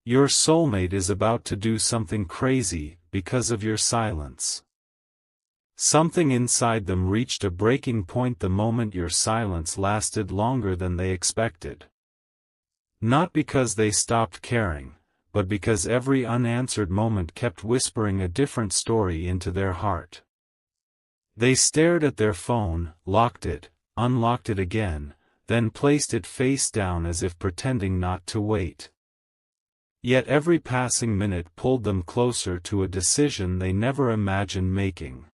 Your soulmate is about to do something crazy because of your silence. Something inside them reached a breaking point the moment your silence lasted longer than they expected. Not because they stopped caring, but because every unanswered moment kept whispering a different story into their heart. They stared at their phone, locked it, unlocked it again, then placed it face down as if pretending not to wait. Yet every passing minute pulled them closer to a decision they never imagined making.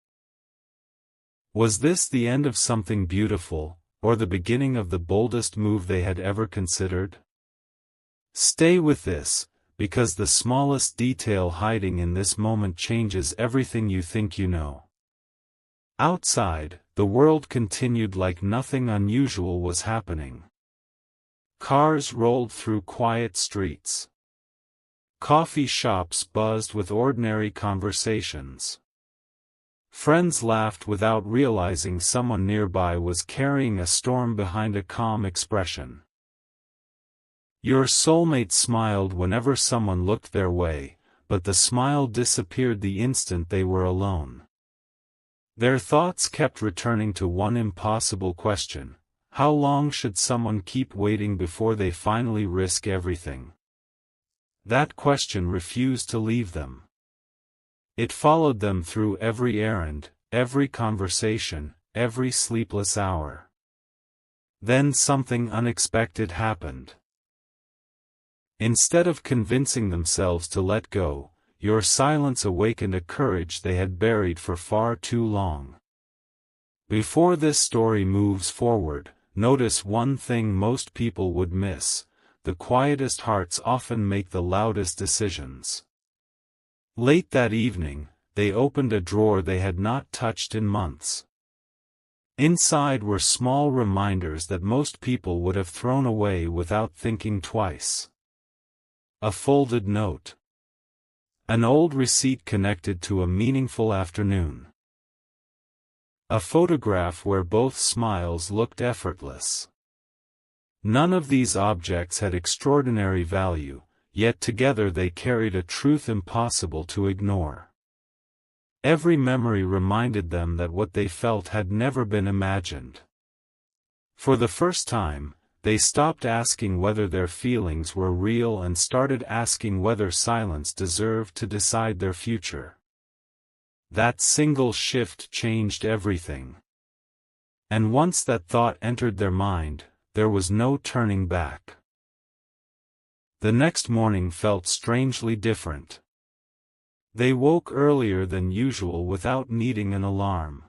Was this the end of something beautiful, or the beginning of the boldest move they had ever considered? Stay with this, because the smallest detail hiding in this moment changes everything you think you know. Outside, the world continued like nothing unusual was happening. Cars rolled through quiet streets. Coffee shops buzzed with ordinary conversations. Friends laughed without realizing someone nearby was carrying a storm behind a calm expression. Your soulmate smiled whenever someone looked their way, but the smile disappeared the instant they were alone. Their thoughts kept returning to one impossible question: how long should someone keep waiting before they finally risk everything? That question refused to leave them. It followed them through every errand, every conversation, every sleepless hour. Then something unexpected happened. Instead of convincing themselves to let go, your silence awakened a courage they had buried for far too long. Before this story moves forward, notice one thing most people would miss: the quietest hearts often make the loudest decisions. Late that evening, they opened a drawer they had not touched in months. Inside were small reminders that most people would have thrown away without thinking twice. A folded note. An old receipt connected to a meaningful afternoon. A photograph where both smiles looked effortless. None of these objects had extraordinary value, yet together they carried a truth impossible to ignore. Every memory reminded them that what they felt had never been imagined. For the first time, they stopped asking whether their feelings were real and started asking whether silence deserved to decide their future. That single shift changed everything. And once that thought entered their mind, there was no turning back. The next morning felt strangely different. They woke earlier than usual without needing an alarm.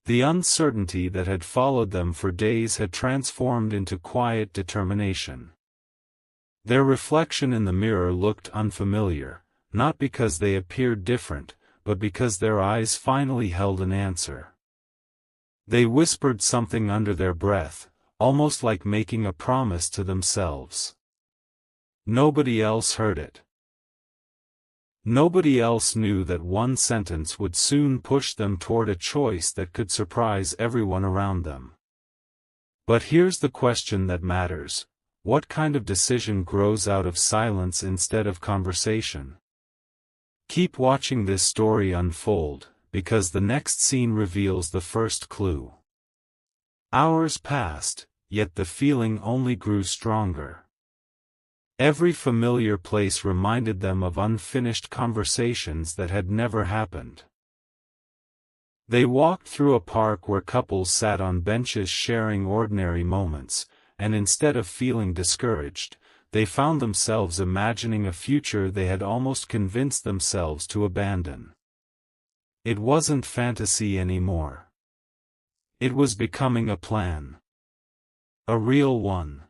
The uncertainty that had followed them for days had transformed into quiet determination. Their reflection in the mirror looked unfamiliar, not because they appeared different, but because their eyes finally held an answer. They whispered something under their breath, almost like making a promise to themselves. Nobody else heard it. Nobody else knew that one sentence would soon push them toward a choice that could surprise everyone around them. But here's the question that matters: what kind of decision grows out of silence instead of conversation? Keep watching this story unfold, because the next scene reveals the first clue. Hours passed, yet the feeling only grew stronger. Every familiar place reminded them of unfinished conversations that had never happened. They walked through a park where couples sat on benches sharing ordinary moments, and instead of feeling discouraged, they found themselves imagining a future they had almost convinced themselves to abandon. It wasn't fantasy anymore. It was becoming a plan. A real one.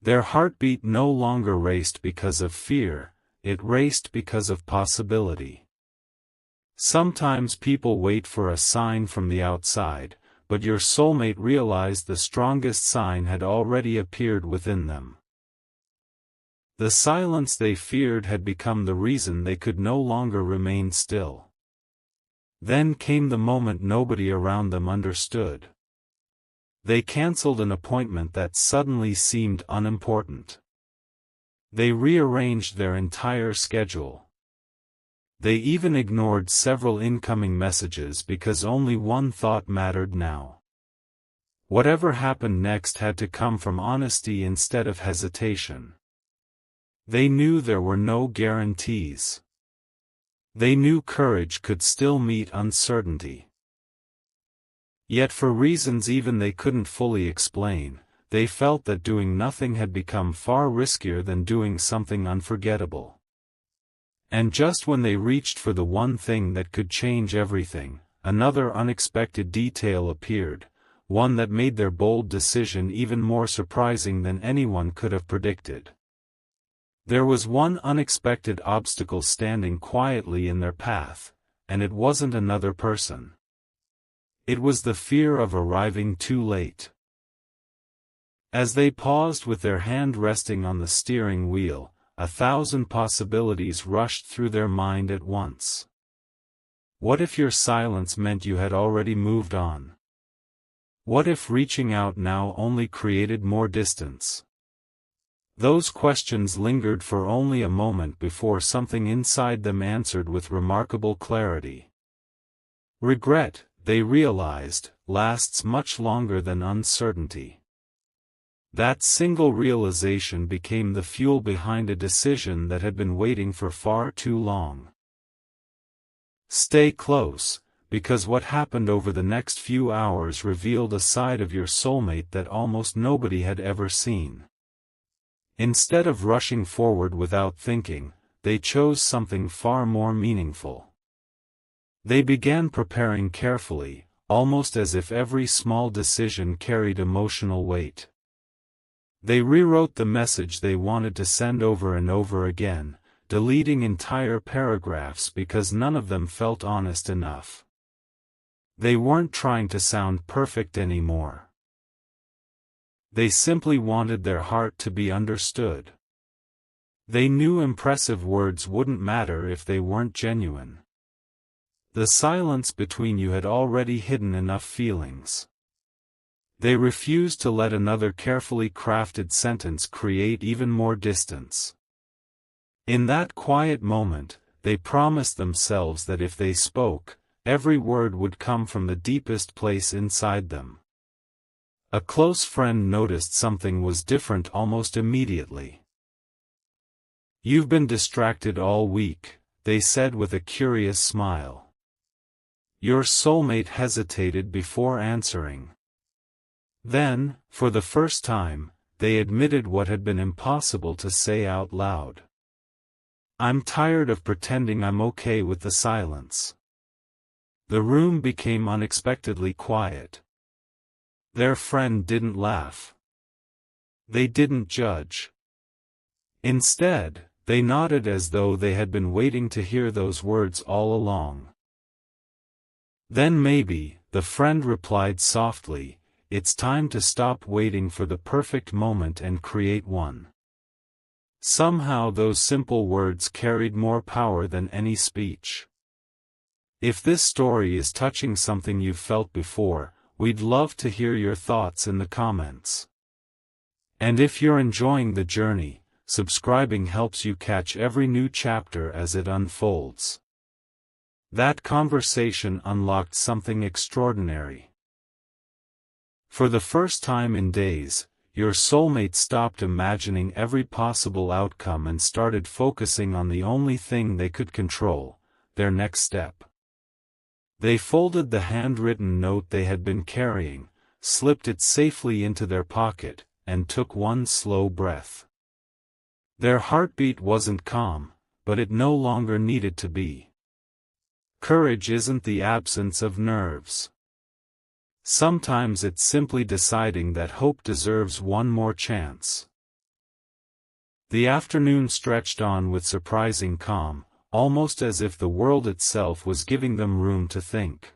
Their heartbeat no longer raced because of fear, it raced because of possibility. Sometimes people wait for a sign from the outside, but your soulmate realized the strongest sign had already appeared within them. The silence they feared had become the reason they could no longer remain still. Then came the moment nobody around them understood. They canceled an appointment that suddenly seemed unimportant. They rearranged their entire schedule. They even ignored several incoming messages because only one thought mattered now. Whatever happened next had to come from honesty instead of hesitation. They knew there were no guarantees. They knew courage could still meet uncertainty. Yet for reasons even they couldn't fully explain, they felt that doing nothing had become far riskier than doing something unforgettable. And just when they reached for the one thing that could change everything, another unexpected detail appeared, one that made their bold decision even more surprising than anyone could have predicted. There was one unexpected obstacle standing quietly in their path, and it wasn't another person. It was the fear of arriving too late. As they paused with their hand resting on the steering wheel, 1,000 possibilities rushed through their mind at once. What if your silence meant you had already moved on? What if reaching out now only created more distance? Those questions lingered for only a moment before something inside them answered with remarkable clarity. Regret, they realized, lasts much longer than uncertainty. That single realization became the fuel behind a decision that had been waiting for far too long. Stay close, because what happened over the next few hours revealed a side of your soulmate that almost nobody had ever seen. Instead of rushing forward without thinking, they chose something far more meaningful. They began preparing carefully, almost as if every small decision carried emotional weight. They rewrote the message they wanted to send over and over again, deleting entire paragraphs because none of them felt honest enough. They weren't trying to sound perfect anymore. They simply wanted their heart to be understood. They knew impressive words wouldn't matter if they weren't genuine. The silence between you had already hidden enough feelings. They refused to let another carefully crafted sentence create even more distance. In that quiet moment, they promised themselves that if they spoke, every word would come from the deepest place inside them. A close friend noticed something was different almost immediately. "You've been distracted all week," they said with a curious smile. Your soulmate hesitated before answering. Then, for the first time, they admitted what had been impossible to say out loud. "I'm tired of pretending I'm okay with the silence." The room became unexpectedly quiet. Their friend didn't laugh. They didn't judge. Instead, they nodded as though they had been waiting to hear those words all along. "Then maybe," the friend replied softly, "it's time to stop waiting for the perfect moment and create one." Somehow those simple words carried more power than any speech. If this story is touching something you've felt before, we'd love to hear your thoughts in the comments. And if you're enjoying the journey, subscribing helps you catch every new chapter as it unfolds. That conversation unlocked something extraordinary. For the first time in days, your soulmate stopped imagining every possible outcome and started focusing on the only thing they could control, their next step. They folded the handwritten note they had been carrying, slipped it safely into their pocket, and took one slow breath. Their heartbeat wasn't calm, but it no longer needed to be. Courage isn't the absence of nerves. Sometimes it's simply deciding that hope deserves one more chance. The afternoon stretched on with surprising calm, almost as if the world itself was giving them room to think.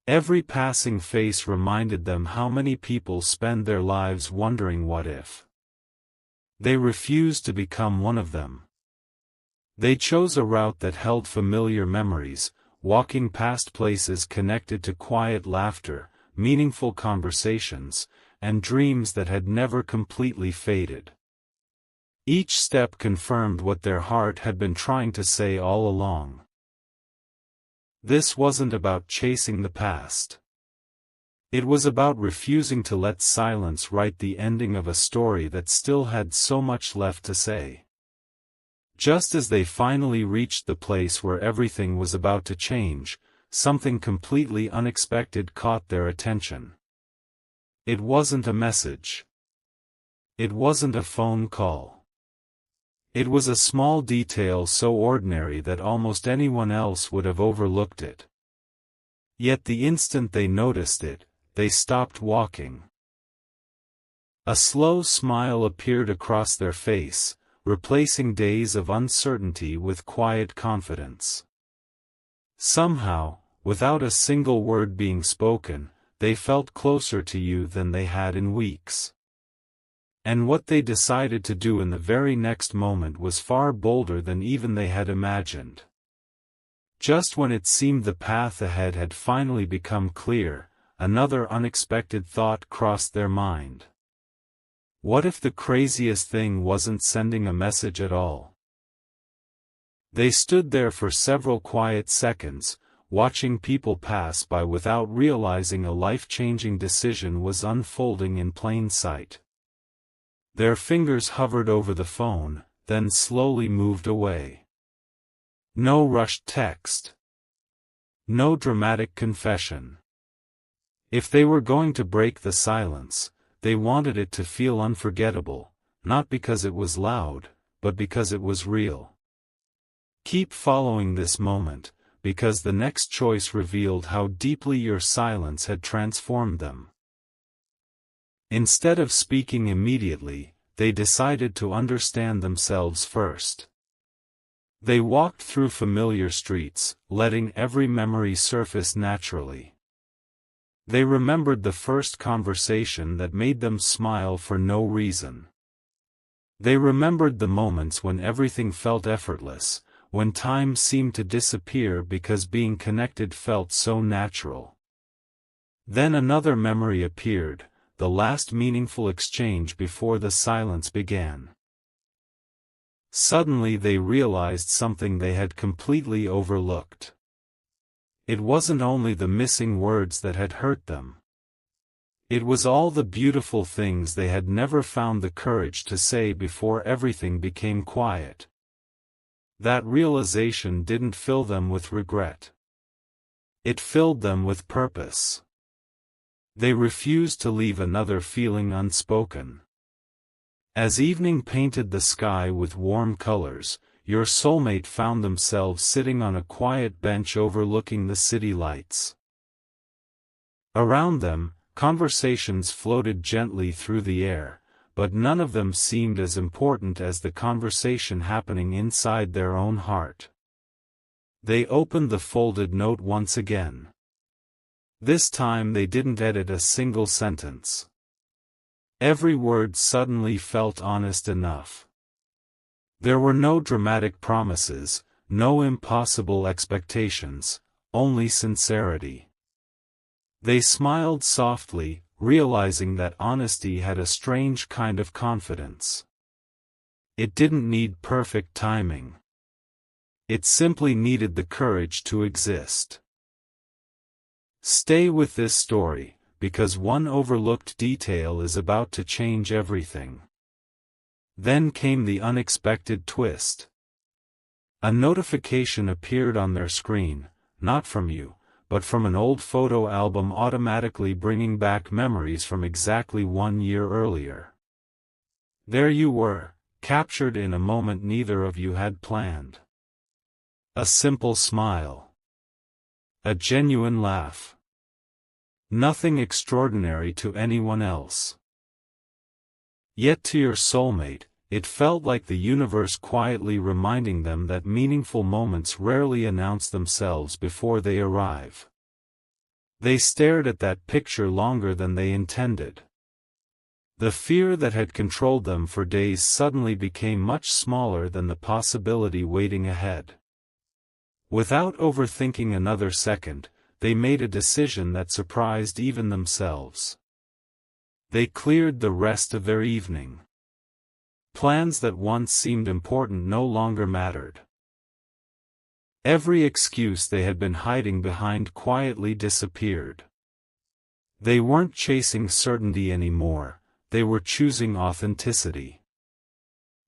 Every passing face reminded them how many people spend their lives wondering what if. They refused to become one of them. They chose a route that held familiar memories, walking past places connected to quiet laughter, meaningful conversations, and dreams that had never completely faded. Each step confirmed what their heart had been trying to say all along. This wasn't about chasing the past. It was about refusing to let silence write the ending of a story that still had so much left to say. Just as they finally reached the place where everything was about to change, something completely unexpected caught their attention. It wasn't a message. It wasn't a phone call. It was a small detail so ordinary that almost anyone else would have overlooked it. Yet the instant they noticed it, they stopped walking. A slow smile appeared across their face, replacing days of uncertainty with quiet confidence. Somehow, without a single word being spoken, they felt closer to you than they had in weeks. And what they decided to do in the very next moment was far bolder than even they had imagined. Just when it seemed the path ahead had finally become clear, another unexpected thought crossed their mind. What if the craziest thing wasn't sending a message at all? They stood there for several quiet seconds, watching people pass by without realizing a life-changing decision was unfolding in plain sight. Their fingers hovered over the phone, then slowly moved away. No rushed text. No dramatic confession. If they were going to break the silence, they wanted it to feel unforgettable, not because it was loud, but because it was real. Keep following this moment, because the next choice revealed how deeply your silence had transformed them. Instead of speaking immediately, they decided to understand themselves first. They walked through familiar streets, letting every memory surface naturally. They remembered the first conversation that made them smile for no reason. They remembered the moments when everything felt effortless, when time seemed to disappear because being connected felt so natural. Then another memory appeared, the last meaningful exchange before the silence began. Suddenly they realized something they had completely overlooked. It wasn't only the missing words that had hurt them. It was all the beautiful things they had never found the courage to say before everything became quiet. That realization didn't fill them with regret. It filled them with purpose. They refused to leave another feeling unspoken. As evening painted the sky with warm colors, your soulmate found themselves sitting on a quiet bench overlooking the city lights. Around them, conversations floated gently through the air, but none of them seemed as important as the conversation happening inside their own heart. They opened the folded note once again. This time they didn't edit a single sentence. Every word suddenly felt honest enough. There were no dramatic promises, no impossible expectations, only sincerity. They smiled softly, realizing that honesty had a strange kind of confidence. It didn't need perfect timing. It simply needed the courage to exist. Stay with this story, because one overlooked detail is about to change everything. Then came the unexpected twist. A notification appeared on their screen, not from you, but from an old photo album automatically bringing back memories from exactly 1 year earlier. There you were, captured in a moment neither of you had planned. A simple smile. A genuine laugh. Nothing extraordinary to anyone else. Yet to your soulmate, it felt like the universe quietly reminding them that meaningful moments rarely announce themselves before they arrive. They stared at that picture longer than they intended. The fear that had controlled them for days suddenly became much smaller than the possibility waiting ahead. Without overthinking another second, they made a decision that surprised even themselves. They cleared the rest of their evening. Plans that once seemed important no longer mattered. Every excuse they had been hiding behind quietly disappeared. They weren't chasing certainty anymore, they were choosing authenticity.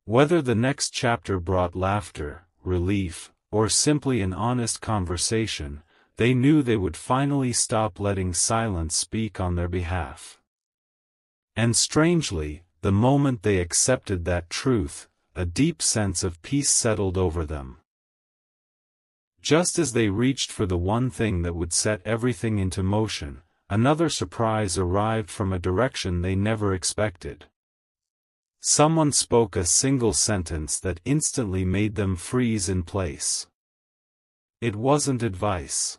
Whether the next chapter brought laughter, relief, or simply an honest conversation, they knew they would finally stop letting silence speak on their behalf. And strangely, the moment they accepted that truth, a deep sense of peace settled over them. Just as they reached for the one thing that would set everything into motion, another surprise arrived from a direction they never expected. Someone spoke a single sentence that instantly made them freeze in place. It wasn't advice.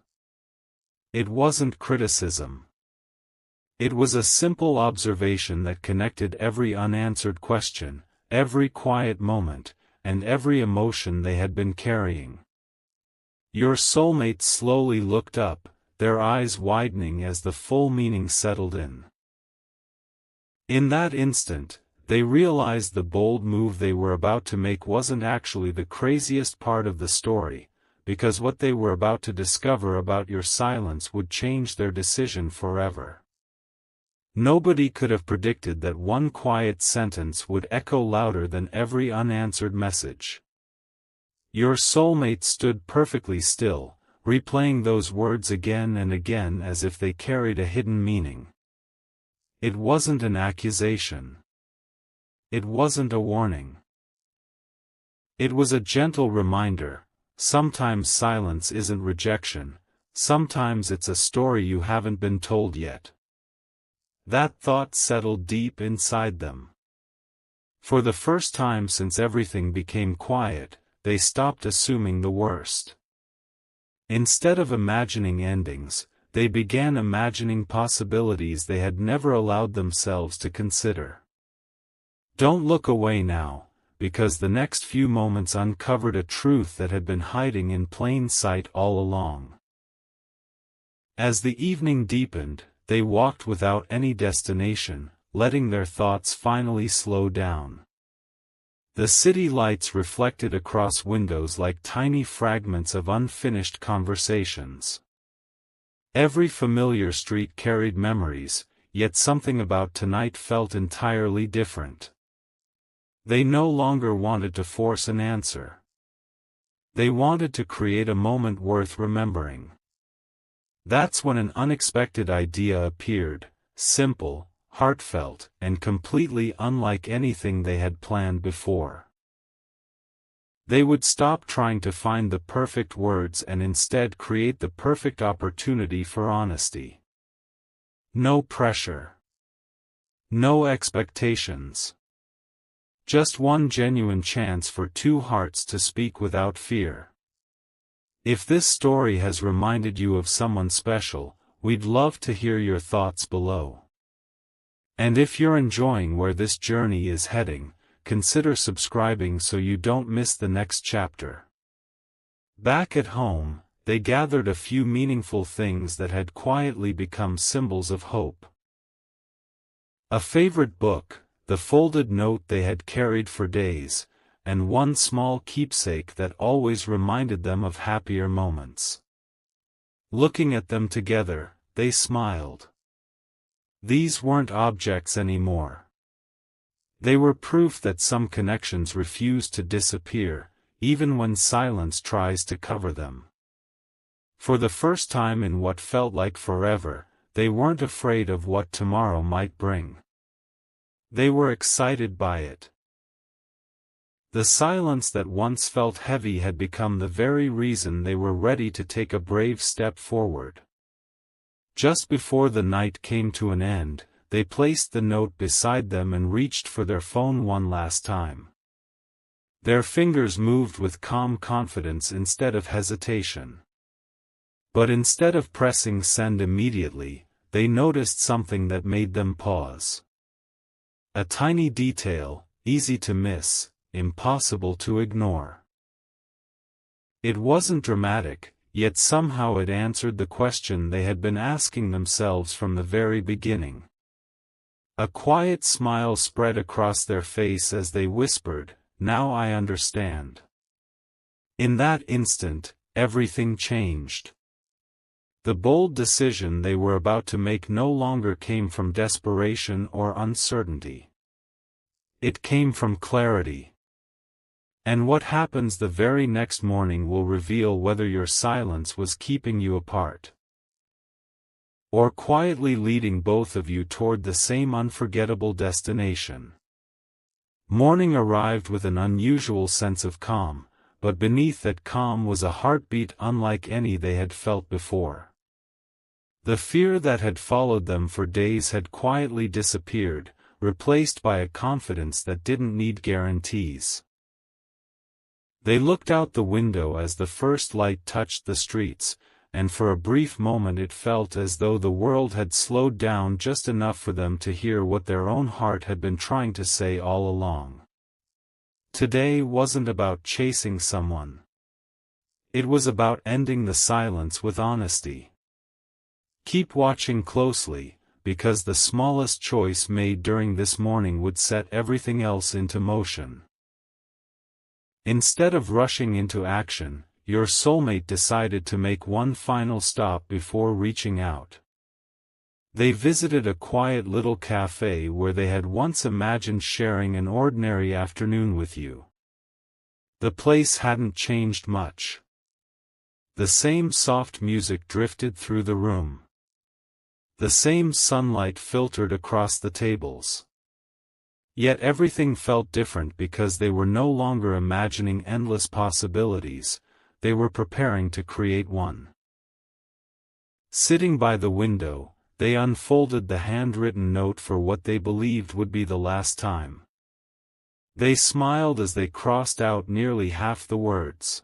It wasn't criticism. It was a simple observation that connected every unanswered question, every quiet moment, and every emotion they had been carrying. Your soulmate slowly looked up, their eyes widening as the full meaning settled in. In that instant, they realized the bold move they were about to make wasn't actually the craziest part of the story, because what they were about to discover about your silence would change their decision forever. Nobody could have predicted that one quiet sentence would echo louder than every unanswered message. Your soulmate stood perfectly still, replaying those words again and again as if they carried a hidden meaning. It wasn't an accusation. It wasn't a warning. It was a gentle reminder: sometimes silence isn't rejection, sometimes it's a story you haven't been told yet. That thought settled deep inside them. For the first time since everything became quiet, they stopped assuming the worst. Instead of imagining endings, they began imagining possibilities they had never allowed themselves to consider. Don't look away now, because the next few moments uncovered a truth that had been hiding in plain sight all along. As the evening deepened, they walked without any destination, letting their thoughts finally slow down. The city lights reflected across windows like tiny fragments of unfinished conversations. Every familiar street carried memories, yet something about tonight felt entirely different. They no longer wanted to force an answer. They wanted to create a moment worth remembering. That's when an unexpected idea appeared, simple, heartfelt, and completely unlike anything they had planned before. They would stop trying to find the perfect words and instead create the perfect opportunity for honesty. No pressure. No expectations. Just one genuine chance for two hearts to speak without fear. If this story has reminded you of someone special, we'd love to hear your thoughts below. And if you're enjoying where this journey is heading, consider subscribing so you don't miss the next chapter. Back at home, they gathered a few meaningful things that had quietly become symbols of hope. A favorite book, the folded note they had carried for days, and one small keepsake that always reminded them of happier moments. Looking at them together, they smiled. These weren't objects anymore. They were proof that some connections refuse to disappear, even when silence tries to cover them. For the first time in what felt like forever, they weren't afraid of what tomorrow might bring. They were excited by it. The silence that once felt heavy had become the very reason they were ready to take a brave step forward. Just before the night came to an end, they placed the note beside them and reached for their phone one last time. Their fingers moved with calm confidence instead of hesitation. But instead of pressing send immediately, they noticed something that made them pause. A tiny detail, easy to miss, impossible to ignore. It wasn't dramatic, yet somehow it answered the question they had been asking themselves from the very beginning. A quiet smile spread across their face as they whispered, "Now I understand." In that instant, everything changed. The bold decision they were about to make no longer came from desperation or uncertainty. It came from clarity. And what happens the very next morning will reveal whether your silence was keeping you apart, or quietly leading both of you toward the same unforgettable destination. Morning arrived with an unusual sense of calm, but beneath that calm was a heartbeat unlike any they had felt before. The fear that had followed them for days had quietly disappeared, replaced by a confidence that didn't need guarantees. They looked out the window as the first light touched the streets, and for a brief moment it felt as though the world had slowed down just enough for them to hear what their own heart had been trying to say all along. Today wasn't about chasing someone. It was about ending the silence with honesty. Keep watching closely, because the smallest choice made during this morning would set everything else into motion. Instead of rushing into action, your soulmate decided to make one final stop before reaching out. They visited a quiet little cafe where they had once imagined sharing an ordinary afternoon with you. The place hadn't changed much. The same soft music drifted through the room. The same sunlight filtered across the tables. Yet everything felt different because they were no longer imagining endless possibilities. They were preparing to create one. Sitting by the window, they unfolded the handwritten note for what they believed would be the last time. They smiled as they crossed out nearly half the words.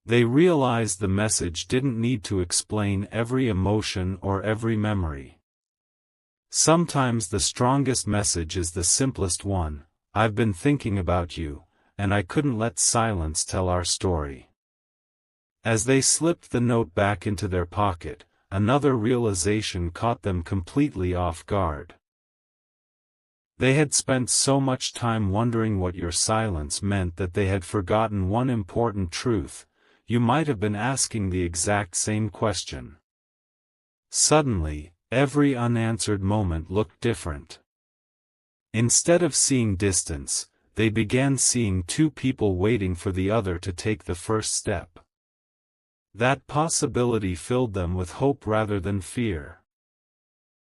They realized the message didn't need to explain every emotion or every memory. Sometimes the strongest message is the simplest one: "I've been thinking about you, and I couldn't let silence tell our story." As they slipped the note back into their pocket, another realization caught them completely off guard. They had spent so much time wondering what your silence meant that they had forgotten one important truth: you might have been asking the exact same question. Suddenly, every unanswered moment looked different. Instead of seeing distance, they began seeing two people waiting for the other to take the first step. That possibility filled them with hope rather than fear.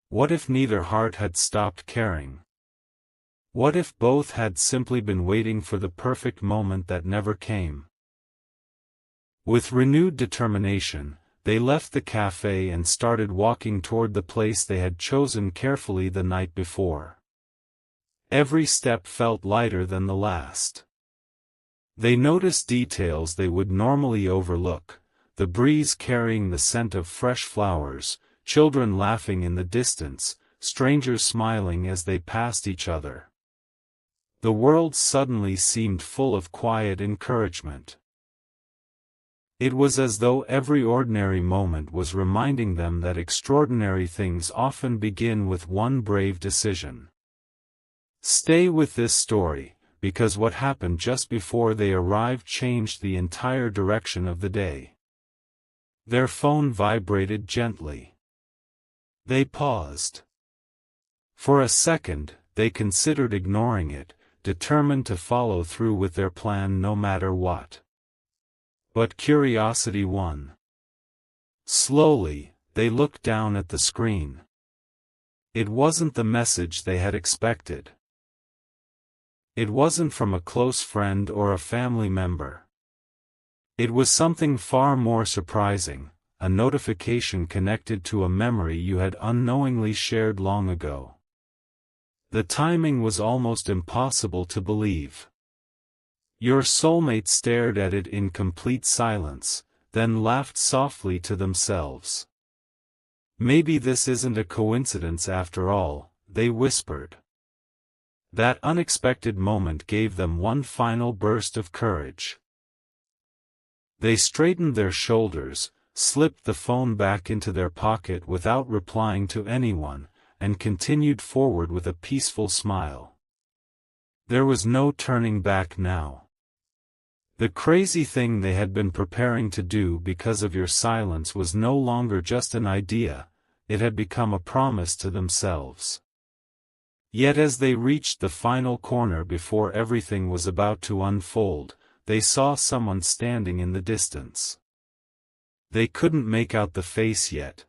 What if neither heart had stopped caring? What if both had simply been waiting for the perfect moment that never came? With renewed determination, they left the cafe and started walking toward the place they had chosen carefully the night before. Every step felt lighter than the last. They noticed details they would normally overlook: the breeze carrying the scent of fresh flowers, children laughing in the distance, strangers smiling as they passed each other. The world suddenly seemed full of quiet encouragement. It was as though every ordinary moment was reminding them that extraordinary things often begin with one brave decision. Stay with this story, because what happened just before they arrived changed the entire direction of the day. Their phone vibrated gently. They paused. For a second, they considered ignoring it, determined to follow through with their plan no matter what. But curiosity won. Slowly, they looked down at the screen. It wasn't the message they had expected. It wasn't from a close friend or a family member. It was something far more surprising: a notification connected to a memory you had unknowingly shared long ago. The timing was almost impossible to believe. Your soulmate stared at it in complete silence, then laughed softly to themselves. "Maybe this isn't a coincidence after all," they whispered. That unexpected moment gave them one final burst of courage. They straightened their shoulders, slipped the phone back into their pocket without replying to anyone, and continued forward with a peaceful smile. There was no turning back now. The crazy thing they had been preparing to do because of your silence was no longer just an idea, it had become a promise to themselves. Yet as they reached the final corner before everything was about to unfold, they saw someone standing in the distance. They couldn't make out the face yet.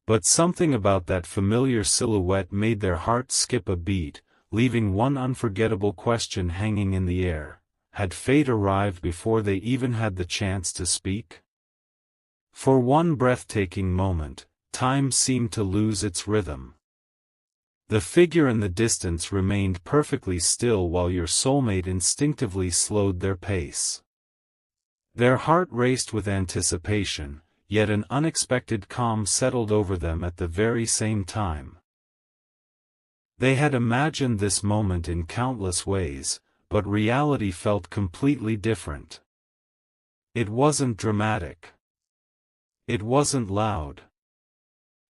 But something about that familiar silhouette made their hearts skip a beat, leaving one unforgettable question hanging in the air. Had fate arrived before they even had the chance to speak? For one breathtaking moment, time seemed to lose its rhythm. The figure in the distance remained perfectly still while your soulmate instinctively slowed their pace. Their heart raced with anticipation, yet an unexpected calm settled over them at the very same time. They had imagined this moment in countless ways, but reality felt completely different. It wasn't dramatic. It wasn't loud.